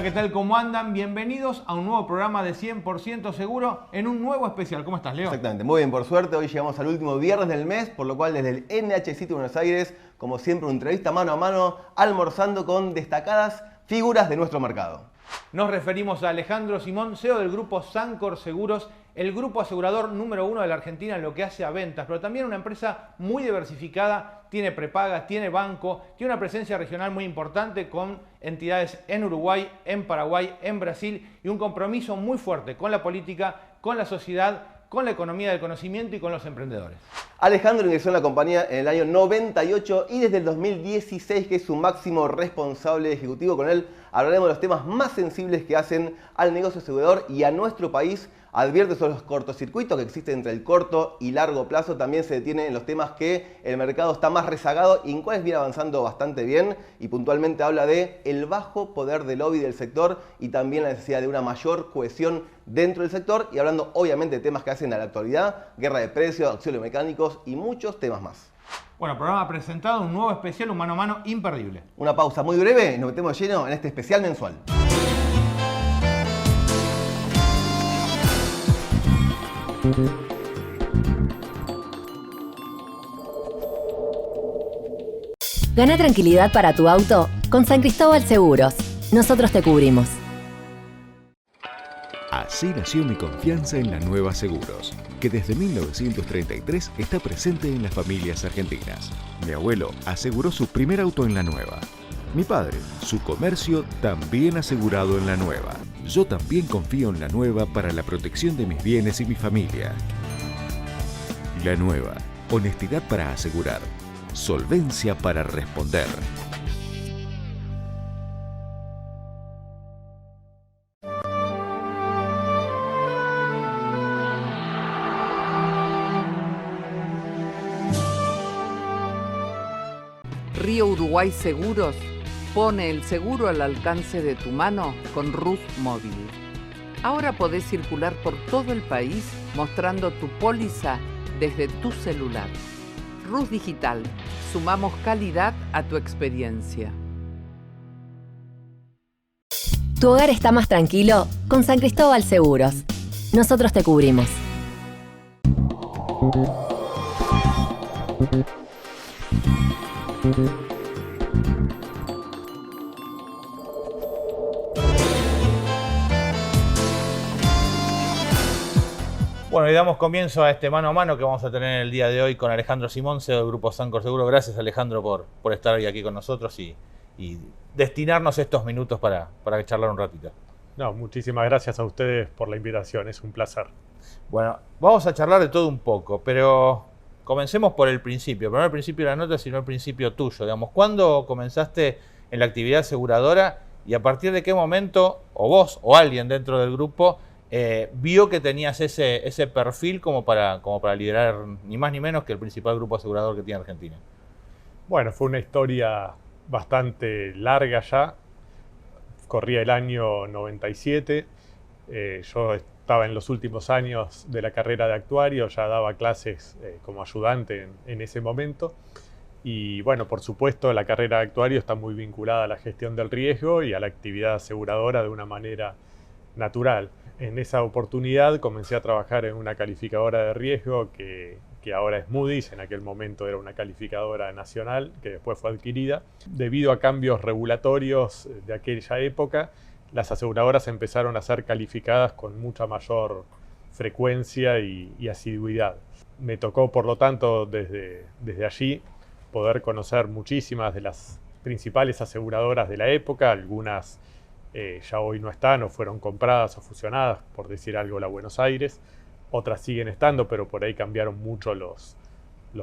Hola, ¿qué tal? ¿Cómo andan? Bienvenidos a un nuevo programa de 100% seguro en un nuevo especial. ¿Cómo estás, Leo? Exactamente, muy bien, por suerte. Hoy llegamos al último viernes del mes, por lo cual desde el NH City Buenos Aires, como siempre, una entrevista mano a mano, almorzando con destacadas figuras de nuestro mercado. Nos referimos a Alejandro Simón, CEO del grupo Sancor Seguros, el grupo asegurador número 1 de la Argentina en lo que hace a ventas, pero también una empresa muy diversificada, tiene prepagas, tiene banco, tiene una presencia regional muy importante con entidades en Uruguay, en Paraguay, en Brasil y un compromiso muy fuerte con la política, con la sociedad, con la economía del conocimiento y con los emprendedores. Alejandro ingresó en la compañía en el año 98 y desde el 2016 que es su máximo responsable ejecutivo. Con él hablaremos de los temas más sensibles que hacen al negocio asegurador y a nuestro país. Advierte sobre los cortocircuitos que existen entre el corto y largo plazo. También se detiene en los temas que el mercado está más rezagado y en cuales viene avanzando bastante bien. Y puntualmente habla de el bajo poder de lobby del sector y también la necesidad de una mayor cohesión dentro del sector. Y hablando obviamente de temas que hacen a la actualidad, guerra de precios, auxilios mecánicos y muchos temas más. Bueno, programa presentado, un nuevo especial, un mano a mano imperdible. Una pausa muy breve y nos metemos de lleno en este especial mensual. Gana tranquilidad para tu auto con San Cristóbal Seguros. Nosotros te cubrimos. Así nació mi confianza en la Nueva Seguros, que desde 1933 está presente en las familias argentinas. Mi abuelo aseguró su primer auto en La Nueva. Mi padre, su comercio también asegurado en La Nueva. Yo también confío en La Nueva para la protección de mis bienes y mi familia. La Nueva, honestidad para asegurar, solvencia para responder. Río Uruguay Seguros pone el seguro al alcance de tu mano con Rus Móvil. Ahora podés circular por todo el país mostrando tu póliza desde tu celular. Rus Digital, sumamos calidad a tu experiencia. Tu hogar está más tranquilo con San Cristóbal Seguros. Nosotros te cubrimos. Bueno, y damos comienzo a este mano a mano que vamos a tener el día de hoy con Alejandro Simón, CEO del grupo Sancor Seguro. Gracias, Alejandro, por estar hoy aquí con nosotros y destinarnos estos minutos para charlar un ratito. No, muchísimas gracias a ustedes por la invitación, es un placer. Bueno, vamos a charlar de todo un poco, pero comencemos por el principio. Pero no el principio de la nota, sino el principio tuyo. Digamos, ¿cuándo comenzaste en la actividad aseguradora y a partir de qué momento, o vos o alguien dentro del grupo, vio que tenías ese perfil como para liderar ni más ni menos que el principal grupo asegurador que tiene Argentina? Bueno, fue una historia bastante larga ya. Corría el año 97. Yo estaba en los últimos años de la carrera de actuario, ya daba clases como ayudante en ese momento. Y bueno, por supuesto, la carrera de actuario está muy vinculada a la gestión del riesgo y a la actividad aseguradora de una manera natural. En esa oportunidad comencé a trabajar en una calificadora de riesgo que ahora es Moody's, en aquel momento era una calificadora nacional que después fue adquirida. Debido a cambios regulatorios de aquella época, las aseguradoras empezaron a ser calificadas con mucha mayor frecuencia y asiduidad. Me tocó, por lo tanto, desde allí poder conocer muchísimas de las principales aseguradoras de la época, algunas ya hoy no están o fueron compradas o fusionadas, por decir algo, la Buenos Aires. Otras siguen estando, pero por ahí cambiaron mucho los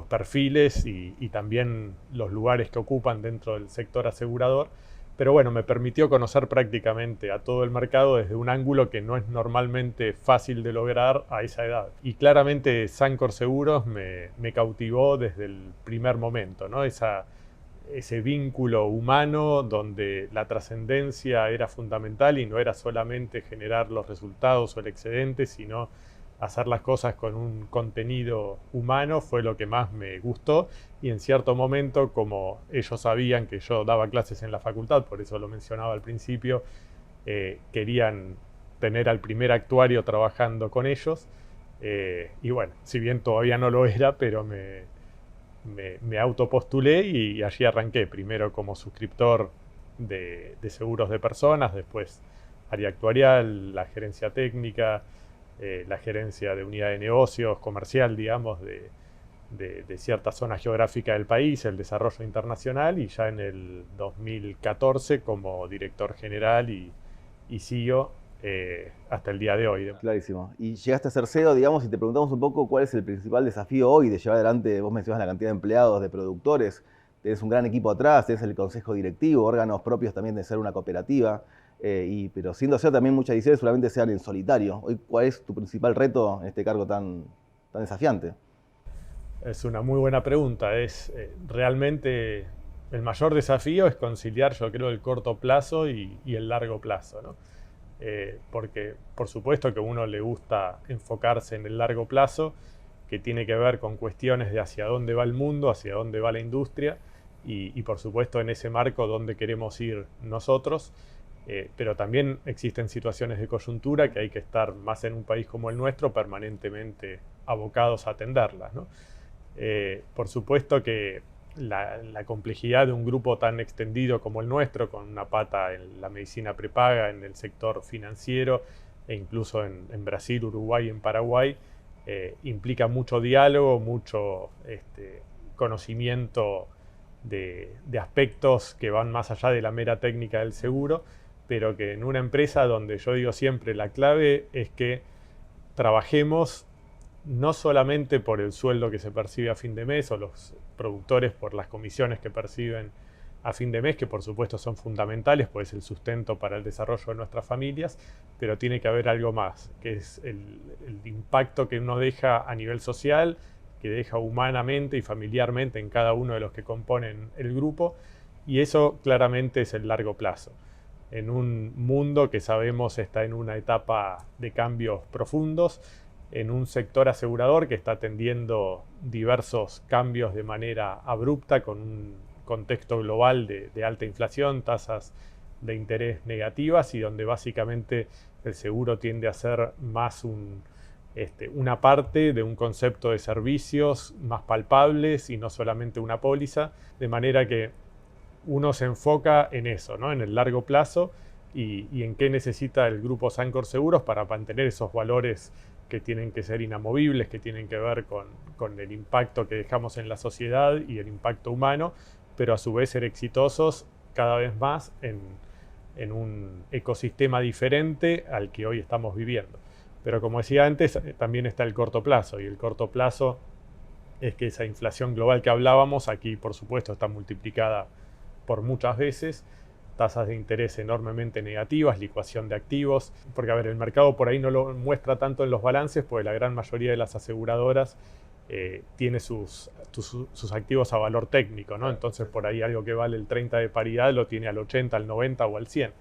perfiles y también los lugares que ocupan dentro del sector asegurador. Pero bueno, me permitió conocer prácticamente a todo el mercado desde un ángulo que no es normalmente fácil de lograr a esa edad. Y claramente Sancor Seguros me cautivó desde el primer momento, ¿no? Ese vínculo humano donde la trascendencia era fundamental y no era solamente generar los resultados o el excedente, sino hacer las cosas con un contenido humano fue lo que más me gustó. Y en cierto momento, como ellos sabían que yo daba clases en la facultad, por eso lo mencionaba al principio, querían tener al primer actuario trabajando con ellos. Y bueno, si bien todavía no lo era, pero me autopostulé y allí arranqué, primero como suscriptor de seguros de personas, después área actuarial, la gerencia técnica, la gerencia de unidad de negocios, comercial, digamos, de cierta zona geográfica del país, el desarrollo internacional, y ya en el 2014 como director general y CEO hasta el día de hoy. Clarísimo. Y llegaste a ser CEO, digamos, y te preguntamos un poco cuál es el principal desafío hoy de llevar adelante, vos mencionás la cantidad de empleados, de productores, tenés un gran equipo atrás, tenés el consejo directivo, órganos propios también de ser una cooperativa, pero siendo CEO también muchas decisiones solamente sean en solitario. Hoy, ¿cuál es tu principal reto en este cargo tan desafiante? Es una muy buena pregunta. Realmente el mayor desafío es conciliar, yo creo, el corto plazo y el largo plazo, ¿no? Porque por supuesto que a uno le gusta enfocarse en el largo plazo, que tiene que ver con cuestiones de hacia dónde va el mundo, hacia dónde va la industria y por supuesto en ese marco dónde queremos ir nosotros. Pero también existen situaciones de coyuntura que hay que estar más en un país como el nuestro permanentemente abocados a atenderlas, ¿no? Por supuesto que la complejidad de un grupo tan extendido como el nuestro, con una pata en la medicina prepaga, en el sector financiero e incluso en Brasil, Uruguay y en Paraguay, implica mucho diálogo, mucho conocimiento de aspectos que van más allá de la mera técnica del seguro, pero que en una empresa donde yo digo siempre la clave es que trabajemos no solamente por el sueldo que se percibe a fin de mes o los productores por las comisiones que perciben a fin de mes, que por supuesto son fundamentales, pues es el sustento para el desarrollo de nuestras familias, pero tiene que haber algo más, que es el impacto que uno deja a nivel social, que deja humanamente y familiarmente en cada uno de los que componen el grupo, y eso claramente es el largo plazo. En un mundo que sabemos está en una etapa de cambios profundos, en un sector asegurador que está atendiendo diversos cambios de manera abrupta, con un contexto global de alta inflación, tasas de interés negativas, y donde básicamente el seguro tiende a ser más una parte de un concepto de servicios más palpables y no solamente una póliza, de manera que uno se enfoca en eso, ¿no? En el largo plazo y en qué necesita el grupo Sancor Seguros para mantener esos valores que tienen que ser inamovibles, que tienen que ver con el impacto que dejamos en la sociedad y el impacto humano, pero a su vez ser exitosos cada vez más en un ecosistema diferente al que hoy estamos viviendo. Pero como decía antes, también está el corto plazo, y el corto plazo es que esa inflación global que hablábamos, aquí por supuesto está multiplicada por muchas veces, tasas de interés enormemente negativas, licuación de activos, porque a ver, el mercado por ahí no lo muestra tanto en los balances, porque la gran mayoría de las aseguradoras tiene sus activos a valor técnico, ¿no? Entonces por ahí algo que vale el 30 de paridad lo tiene al 80, al 90 o al 100.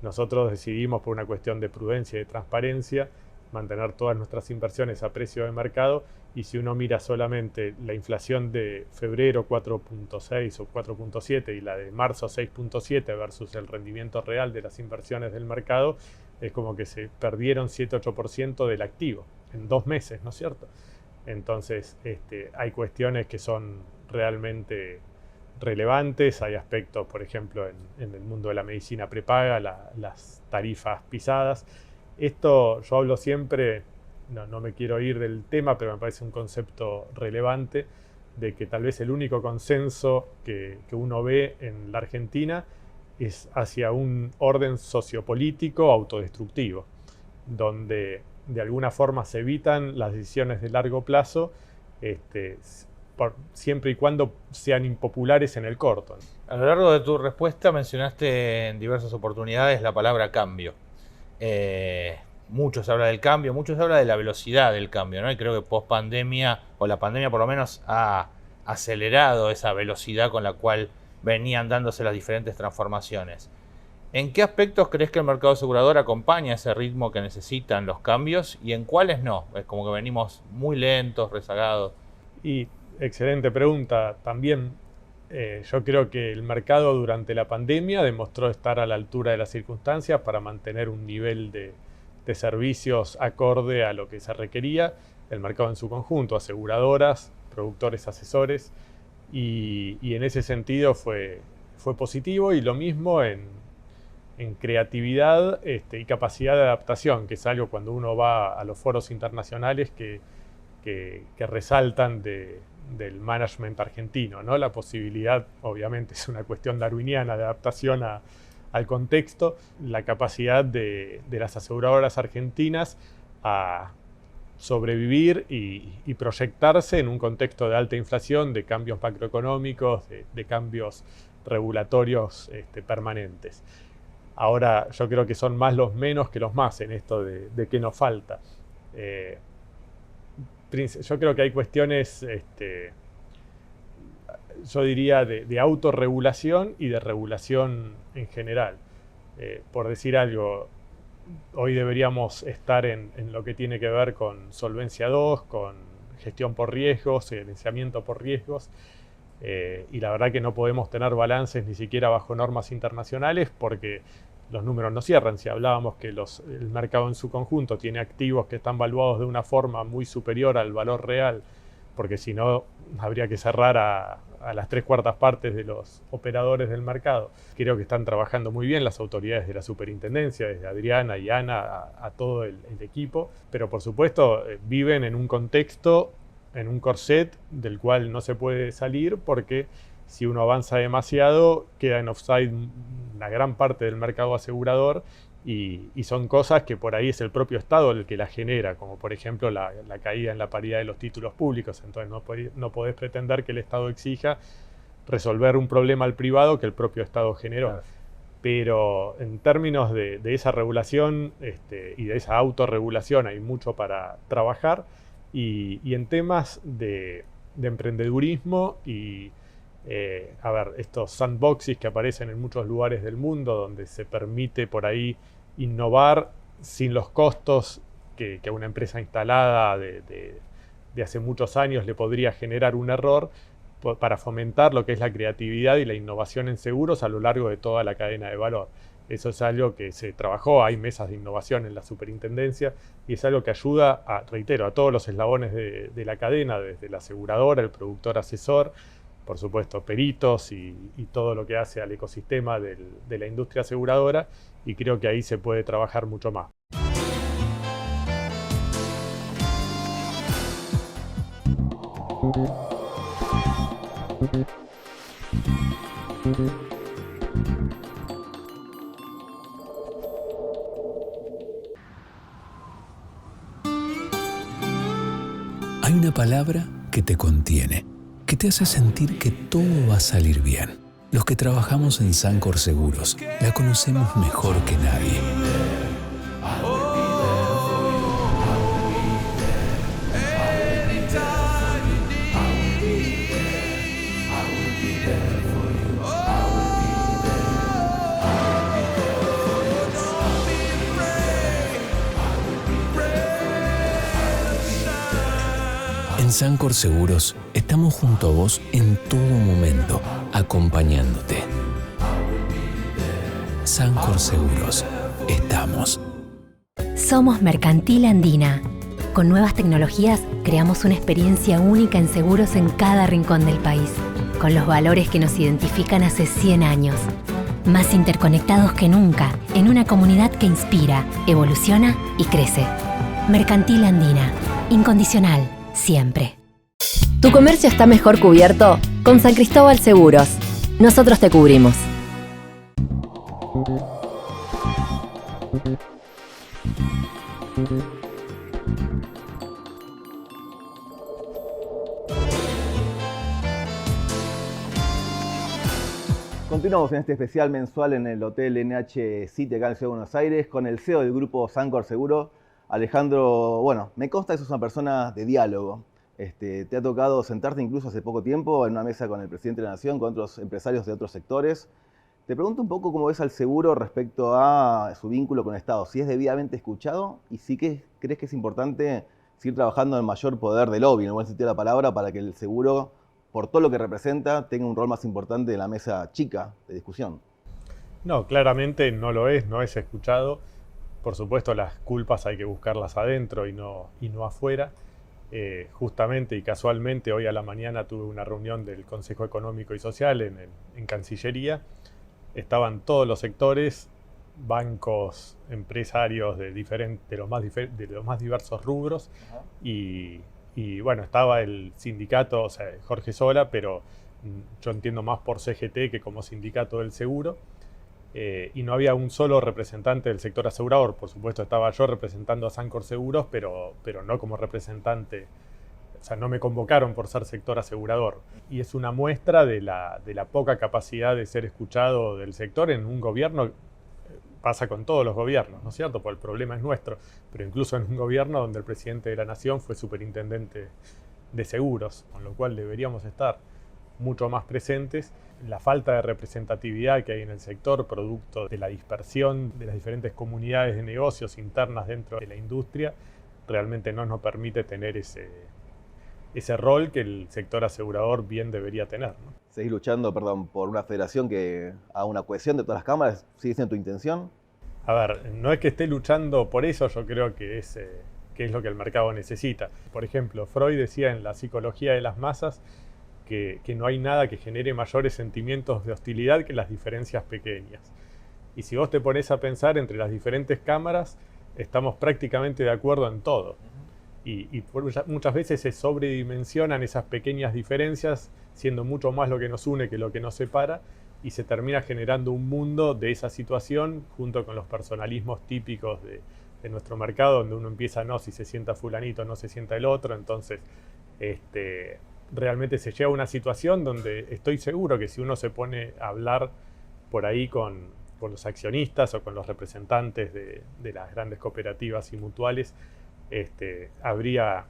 Nosotros decidimos, por una cuestión de prudencia y de transparencia, mantener todas nuestras inversiones a precio de mercado, y si uno mira solamente la inflación de febrero 4.6 o 4.7 y la de marzo 6.7 versus el rendimiento real de las inversiones del mercado, es como que se perdieron 7-8% del activo en 2 meses, ¿no es cierto? Entonces hay cuestiones que son realmente relevantes, hay aspectos, por ejemplo, en el mundo de la medicina prepaga, las tarifas pisadas. Esto yo hablo siempre, no me quiero ir del tema, pero me parece un concepto relevante, de que tal vez el único consenso que uno ve en la Argentina es hacia un orden sociopolítico autodestructivo, donde de alguna forma se evitan las decisiones de largo plazo, siempre y cuando sean impopulares en el corto. A lo largo de tu respuesta mencionaste en diversas oportunidades la palabra cambio. Mucho se habla del cambio, mucho se habla de la velocidad del cambio, ¿no? Y creo que post pandemia, o la pandemia por lo menos, ha acelerado esa velocidad con la cual venían dándose las diferentes transformaciones. ¿En qué aspectos crees que el mercado asegurador acompaña ese ritmo que necesitan los cambios y en cuáles no? Es como que venimos muy lentos, rezagados. Y excelente pregunta. También Yo creo que el mercado durante la pandemia demostró estar a la altura de las circunstancias para mantener un nivel de servicios acorde a lo que se requería. El mercado en su conjunto, aseguradoras, productores, asesores, y en ese sentido fue positivo, y lo mismo en creatividad y capacidad de adaptación, que es algo cuando uno va a los foros internacionales que resaltan del management argentino, ¿no? La posibilidad, obviamente es una cuestión darwiniana de adaptación al contexto, la capacidad de las aseguradoras argentinas a sobrevivir y proyectarse en un contexto de alta inflación, de cambios macroeconómicos, de cambios regulatorios permanentes. Ahora yo creo que son más los menos que los más en esto de qué nos falta. Yo creo que hay cuestiones, yo diría, de autorregulación y de regulación en general. Por decir algo, hoy deberíamos estar en lo que tiene que ver con Solvencia II, con gestión por riesgos, gerenciamiento por riesgos, y la verdad que no podemos tener balances ni siquiera bajo normas internacionales porque los números no cierran. Si hablábamos que el mercado en su conjunto tiene activos que están valuados de una forma muy superior al valor real, porque si no habría que cerrar a las 3/4 partes de los operadores del mercado. Creo que están trabajando muy bien las autoridades de la superintendencia, desde Adriana y Ana a todo el equipo, pero por supuesto viven en un contexto, en un corset del cual no se puede salir, porque si uno avanza demasiado queda en offside una gran parte del mercado asegurador, y son cosas que por ahí es el propio Estado el que las genera, como por ejemplo la caída en la paridad de los títulos públicos. Entonces no podés pretender que el Estado exija resolver un problema al privado que el propio Estado generó. Claro. Pero en términos de esa regulación y de esa autorregulación hay mucho para trabajar, y en temas de emprendedurismo y estos sandboxes que aparecen en muchos lugares del mundo donde se permite por ahí innovar sin los costos que a una empresa instalada de hace muchos años le podría generar un error, para fomentar lo que es la creatividad y la innovación en seguros a lo largo de toda la cadena de valor. Eso es algo que se trabajó, hay mesas de innovación en la superintendencia, y es algo que ayuda, a todos los eslabones de la cadena, desde la aseguradora, el productor asesor, por supuesto peritos y todo lo que hace al ecosistema de la industria aseguradora, y creo que ahí se puede trabajar mucho más. Hay una palabra que te contiene, que te hace sentir que todo va a salir bien. Los que trabajamos en Sancor Seguros la conocemos mejor que nadie. En Sancor Seguros estamos junto a vos en todo momento, acompañándote. Sancor Seguros, estamos. Somos Mercantil Andina. Con nuevas tecnologías creamos una experiencia única en seguros en cada rincón del país, con los valores que nos identifican hace 100 años. Más interconectados que nunca, en una comunidad que inspira, evoluciona y crece. Mercantil Andina, incondicional. Siempre. Tu comercio está mejor cubierto con San Cristóbal Seguros. Nosotros te cubrimos. Continuamos en este especial mensual en el Hotel NH City acá en la Ciudad de Buenos Aires con el CEO del grupo Sancor Seguro, Alejandro. Bueno, me consta que sos una persona de diálogo. Te ha tocado sentarte incluso hace poco tiempo en una mesa con el presidente de la Nación, con otros empresarios de otros sectores. Te pregunto un poco cómo ves al seguro respecto a su vínculo con el Estado, si es debidamente escuchado y si crees que es importante seguir trabajando en el mayor poder de lobby, en el buen sentido de la palabra, para que el seguro por todo lo que representa, tenga un rol más importante en la mesa chica de discusión. No, claramente no lo es, no es escuchado. Por supuesto, las culpas hay que buscarlas adentro y no afuera. Justamente y casualmente hoy a la mañana tuve una reunión del Consejo Económico y Social en Cancillería. Estaban todos los sectores, bancos, empresarios de los más diversos rubros. Y bueno, estaba el sindicato, o sea, Jorge Sola, pero yo entiendo más por CGT que como sindicato del seguro. Y no había un solo representante del sector asegurador. Por supuesto estaba yo representando a Sancor Seguros, pero no como representante, o sea, no me convocaron por ser sector asegurador. Y es una muestra de la poca capacidad de ser escuchado del sector en un gobierno. Pasa con todos los gobiernos, ¿no es cierto? Porque el problema es nuestro, pero incluso en un gobierno donde el presidente de la Nación fue superintendente de seguros, con lo cual deberíamos estar mucho más presentes. La falta de representatividad que hay en el sector, producto de la dispersión de las diferentes comunidades de negocios internas dentro de la industria, realmente no nos permite tener ese rol que el sector asegurador bien debería tener, ¿no? ¿Seguís luchando, por una federación que haga una cohesión de todas las cámaras? ¿Sigue siendo tu intención? A ver, no es que esté luchando por eso, yo creo que es lo que el mercado necesita. Por ejemplo, Freud decía en La psicología de las masas que no hay nada que genere mayores sentimientos de hostilidad que las diferencias pequeñas. Y si vos te pones a pensar entre las diferentes cámaras, estamos prácticamente de acuerdo en todo. Y muchas veces se sobredimensionan esas pequeñas diferencias, siendo mucho más lo que nos une que lo que nos separa, y se termina generando un mundo de esa situación junto con los personalismos típicos de nuestro mercado, donde uno empieza, no, si se sienta fulanito, no se sienta el otro. Entonces, realmente se llega a una situación donde estoy seguro que si uno se pone a hablar por ahí con los accionistas o con los representantes de las grandes cooperativas y mutuales, habría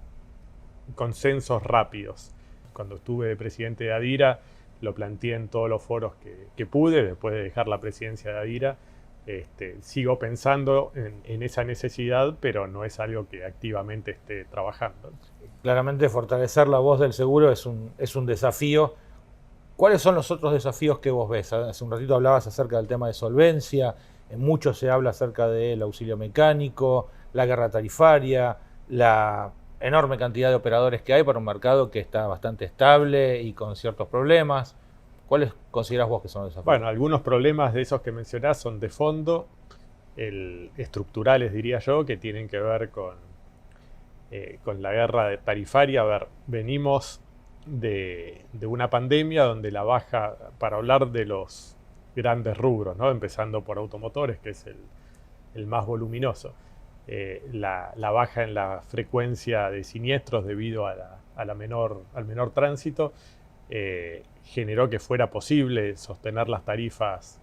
consensos rápidos. Cuando estuve de presidente de Adira, lo planteé en todos los foros que pude, después de dejar la presidencia de Adira. Sigo pensando en esa necesidad, pero no es algo que activamente esté trabajando. Claramente fortalecer la voz del seguro es un desafío. ¿Cuáles son los otros desafíos que vos ves? Hace un ratito hablabas acerca del tema de solvencia, en mucho se habla acerca del auxilio mecánico, la guerra tarifaria, la enorme cantidad de operadores que hay para un mercado que está bastante estable y con ciertos problemas. ¿Cuáles considerás vos que son los desafíos? Bueno, algunos problemas de esos que mencionás son de fondo, estructurales diría yo, que tienen que ver con la guerra tarifaria. A ver, venimos de una pandemia donde la baja, para hablar de los grandes rubros, ¿no? Empezando por automotores, que es el más voluminoso, la baja en la frecuencia de siniestros debido al menor tránsito generó que fuera posible sostener las tarifas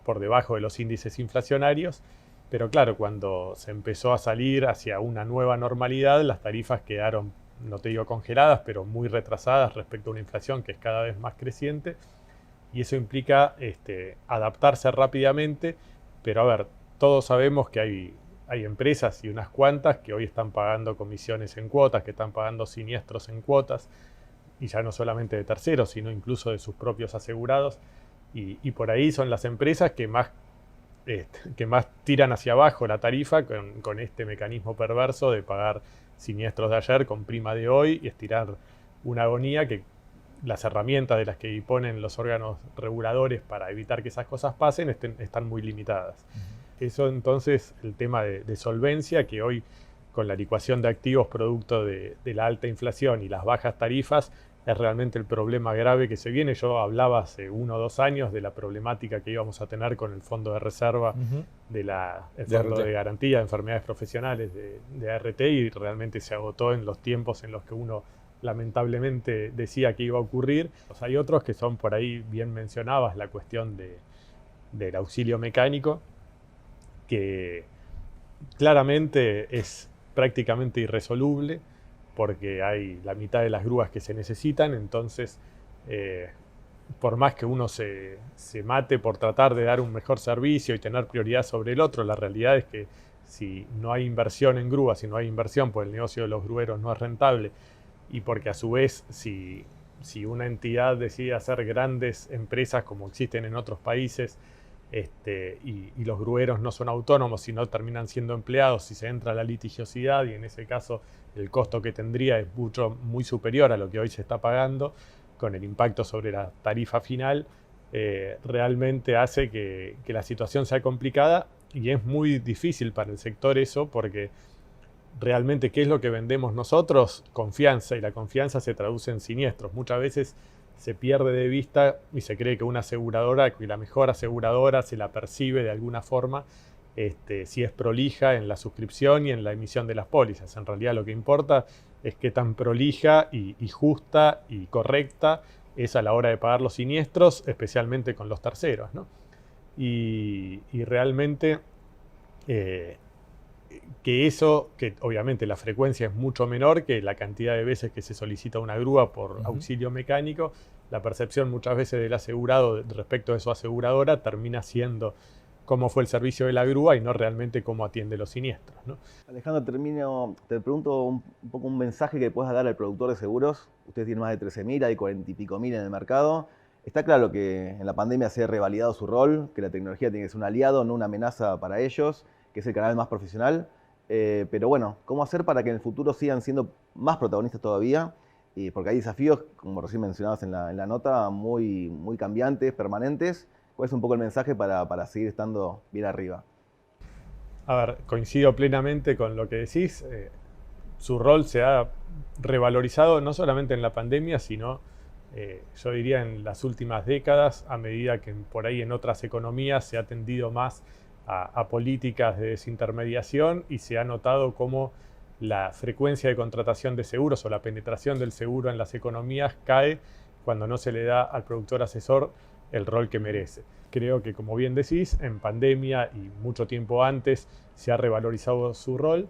por debajo de los índices inflacionarios. Pero claro, cuando se empezó a salir hacia una nueva normalidad, las tarifas quedaron, no te digo congeladas, pero muy retrasadas respecto a una inflación que es cada vez más creciente. Y eso implica adaptarse rápidamente. Pero a ver, todos sabemos que hay empresas y unas cuantas que hoy están pagando comisiones en cuotas, que están pagando siniestros en cuotas, y ya no solamente de terceros, sino incluso de sus propios asegurados. Y por ahí son las empresas que más tiran hacia abajo la tarifa con este mecanismo perverso de pagar siniestros de ayer con prima de hoy y estirar una agonía que las herramientas de las que disponen los órganos reguladores para evitar que esas cosas pasen están muy limitadas. Eso entonces, el tema de solvencia, que hoy con la licuación de activos producto de la alta inflación y las bajas tarifas, es realmente el problema grave que se viene. Yo hablaba hace 1 o 2 años de la problemática que íbamos a tener con el fondo de reserva el fondo de garantía de enfermedades profesionales de ART, y realmente se agotó en los tiempos en los que uno lamentablemente decía que iba a ocurrir. Pues hay otros que son por ahí, bien mencionabas, la cuestión del auxilio mecánico, que claramente es prácticamente irresoluble, porque hay la mitad de las grúas que se necesitan. Entonces, por más que uno se mate por tratar de dar un mejor servicio y tener prioridad sobre el otro, la realidad es que si no hay inversión en grúas, si no hay inversión, pues el negocio de los grueros no es rentable, y porque a su vez, si si una entidad decide hacer grandes empresas como existen en otros países, y los grueros no son autónomos, sino terminan siendo empleados, si se entra a la litigiosidad, y en ese caso el costo que tendría es muy superior a lo que hoy se está pagando, con el impacto sobre la tarifa final, realmente hace que la situación sea complicada, y es muy difícil para el sector eso, porque realmente, ¿qué es lo que vendemos nosotros? Confianza, y la confianza se traduce en siniestros. Muchas veces se pierde de vista y se cree que una aseguradora, que la mejor aseguradora se la percibe de alguna forma, si es prolija en la suscripción y en la emisión de las pólizas. En realidad lo que importa es qué tan prolija y justa y correcta es a la hora de pagar los siniestros, especialmente con los terceros, ¿no? Y realmente que obviamente la frecuencia es mucho menor que la cantidad de veces que se solicita una grúa por auxilio mecánico, la percepción muchas veces del asegurado respecto de su aseguradora termina siendo cómo fue el servicio de la grúa y no realmente cómo atiende los siniestros, ¿no? Alejandro, te pregunto un poco un mensaje que puedas dar al productor de seguros. Ustedes tienen más de 13.000, hay 40 y pico mil en el mercado. Está claro que en la pandemia se ha revalidado su rol, que la tecnología tiene que ser un aliado, no una amenaza para ellos, que es el canal más profesional. Pero bueno, ¿cómo hacer para que en el futuro sigan siendo más protagonistas todavía? Porque hay desafíos, como recién mencionabas en la nota, muy, muy cambiantes, permanentes. ¿Cuál es un poco el mensaje para seguir estando bien arriba? A ver, coincido plenamente con lo que decís. Su rol se ha revalorizado no solamente en la pandemia, sino yo diría en las últimas décadas, a medida que por ahí en otras economías se ha tendido más a políticas de desintermediación y se ha notado cómo la frecuencia de contratación de seguros o la penetración del seguro en las economías cae cuando no se le da al productor asesor el rol que merece. Creo que, como bien decís, en pandemia y mucho tiempo antes se ha revalorizado su rol.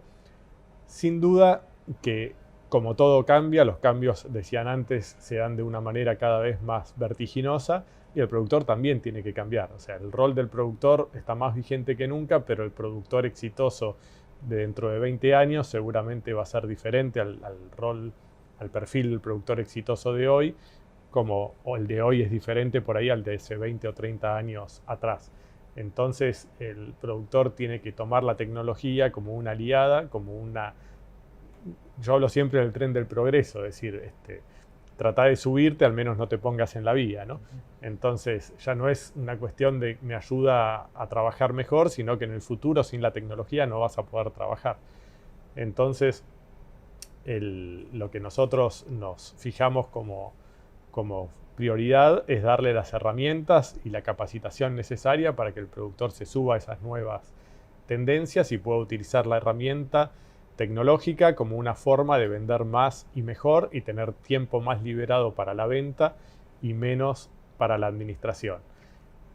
Sin duda que, como todo cambia, los cambios, decían antes, se dan de una manera cada vez más vertiginosa y el productor también tiene que cambiar. O sea, el rol del productor está más vigente que nunca, pero el productor exitoso de dentro de 20 años seguramente va a ser diferente al perfil del productor exitoso de hoy, como el de hoy es diferente por ahí al de hace 20 o 30 años atrás. Entonces el productor tiene que tomar la tecnología como una aliada, yo hablo siempre del tren del progreso, es decir, trata de subirte, al menos no te pongas en la vía, ¿no? Entonces ya no es una cuestión de me ayuda a trabajar mejor, sino que en el futuro sin la tecnología no vas a poder trabajar. Entonces lo que nosotros nos fijamos como prioridad es darle las herramientas y la capacitación necesaria para que el productor se suba a esas nuevas tendencias y pueda utilizar la herramienta tecnológica como una forma de vender más y mejor y tener tiempo más liberado para la venta y menos para la administración.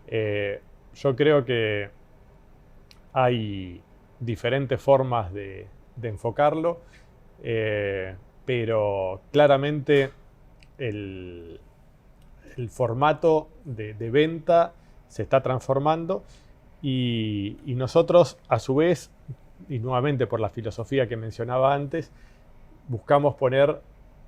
Yo creo que hay diferentes formas de enfocarlo, pero claramente el formato de venta se está transformando y nosotros a su vez, y nuevamente por la filosofía que mencionaba antes, buscamos poner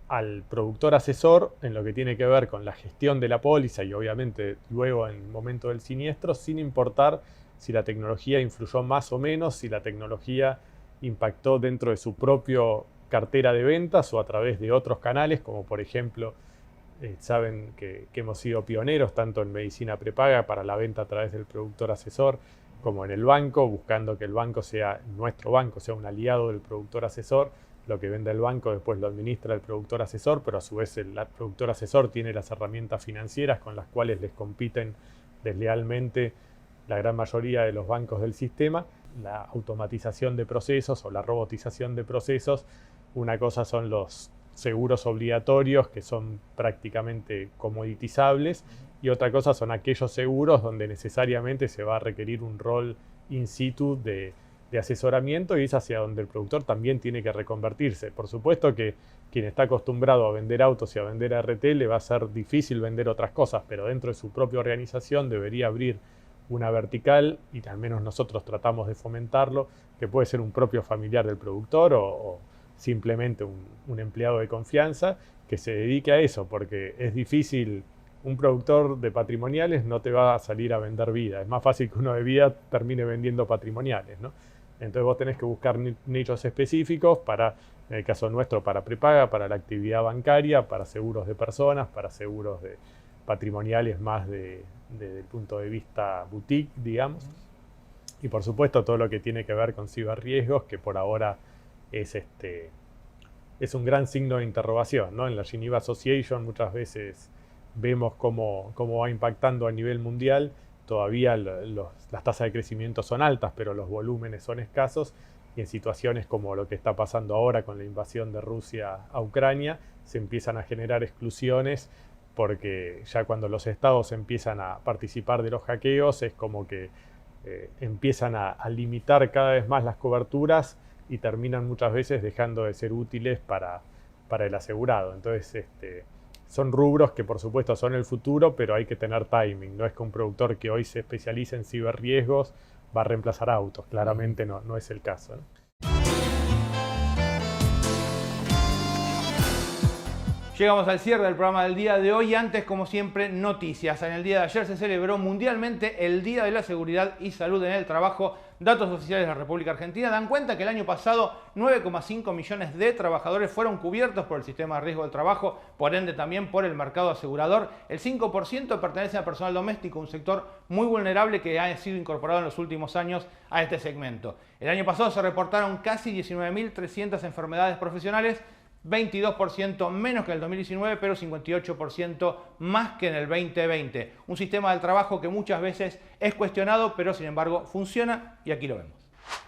al productor asesor en lo que tiene que ver con la gestión de la póliza y obviamente luego en el momento del siniestro, sin importar si la tecnología influyó más o menos, si la tecnología impactó dentro de su propio cartera de ventas o a través de otros canales, como por ejemplo, saben que hemos sido pioneros tanto en medicina prepaga para la venta a través del productor asesor, como en el banco, buscando que el banco sea, nuestro banco sea un aliado del productor asesor. Lo que vende el banco después lo administra el productor asesor, pero a su vez el productor asesor tiene las herramientas financieras con las cuales les compiten deslealmente la gran mayoría de los bancos del sistema. La automatización de procesos o la robotización de procesos, una cosa son los seguros obligatorios que son prácticamente comoditizables y otra cosa son aquellos seguros donde necesariamente se va a requerir un rol in situ de asesoramiento y es hacia donde el productor también tiene que reconvertirse. Por supuesto que quien está acostumbrado a vender autos y a vender ART le va a ser difícil vender otras cosas, pero dentro de su propia organización debería abrir una vertical, y al menos nosotros tratamos de fomentarlo, que puede ser un propio familiar del productor o simplemente un empleado de confianza que se dedique a eso, porque es difícil. Un productor de patrimoniales no te va a salir a vender vida. Es más fácil que uno de vida termine vendiendo patrimoniales, ¿no? Entonces vos tenés que buscar nichos específicos para, en el caso nuestro, para prepaga, para la actividad bancaria, para seguros de personas, para seguros de patrimoniales más desde el punto de vista boutique, digamos. Y por supuesto todo lo que tiene que ver con ciberriesgos, que por ahora es un gran signo de interrogación, ¿no? En la Geneva Association muchas veces vemos cómo va impactando a nivel mundial. Todavía las tasas de crecimiento son altas, pero los volúmenes son escasos. Y en situaciones como lo que está pasando ahora con la invasión de Rusia a Ucrania, se empiezan a generar exclusiones, porque ya cuando los estados empiezan a participar de los hackeos, es como que empiezan a limitar cada vez más las coberturas y terminan muchas veces dejando de ser útiles para el asegurado. Entonces, son rubros que por supuesto son el futuro, pero hay que tener timing. No es que un productor que hoy se especialice en ciberriesgos va a reemplazar autos. Claramente no es el caso, ¿no? Llegamos al cierre del programa del día de hoy. Antes, como siempre, noticias. En el día de ayer se celebró mundialmente el Día de la Seguridad y Salud en el Trabajo. Datos oficiales de la República Argentina dan cuenta que el año pasado 9,5 millones de trabajadores fueron cubiertos por el sistema de riesgo del trabajo, por ende también por el mercado asegurador. El 5% pertenece al personal doméstico, un sector muy vulnerable que ha sido incorporado en los últimos años a este segmento. El año pasado se reportaron casi 19.300 enfermedades profesionales, 22% menos que en el 2019, pero 58% más que en el 2020. Un sistema del trabajo que muchas veces es cuestionado, pero sin embargo funciona, y aquí lo vemos.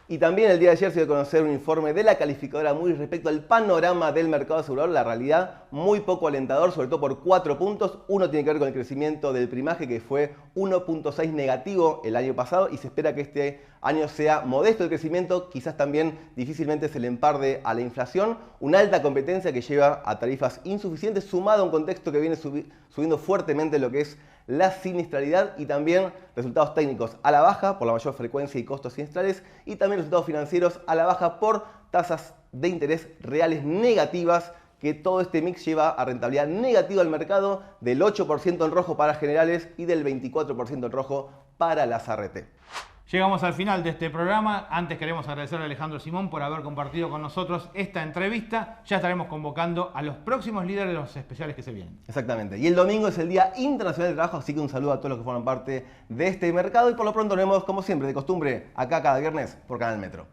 Y también el día de ayer se dio a conocer un informe de la calificadora Moody's respecto al panorama del mercado asegurador. La realidad muy poco alentador, sobre todo por 4 puntos. Uno tiene que ver con el crecimiento del primaje, que fue 1.6 negativo el año pasado, y se espera que este año sea modesto el crecimiento. Quizás también difícilmente se le emparde a la inflación. Una alta competencia que lleva a tarifas insuficientes, sumado a un contexto que viene subiendo fuertemente lo que es la siniestralidad, y también resultados técnicos a la baja por la mayor frecuencia y costos siniestrales, y también resultados financieros a la baja por tasas de interés reales negativas, que todo este mix lleva a rentabilidad negativa al mercado, del 8% en rojo para generales y del 24% en rojo para las ART. Llegamos al final de este programa. Antes queremos agradecerle a Alejandro Simón por haber compartido con nosotros esta entrevista. Ya estaremos convocando a los próximos líderes de los especiales que se vienen. Exactamente. Y el domingo es el Día Internacional del Trabajo, así que un saludo a todos los que forman parte de este mercado. Y por lo pronto nos vemos, como siempre, de costumbre, acá cada viernes por Canal Metro.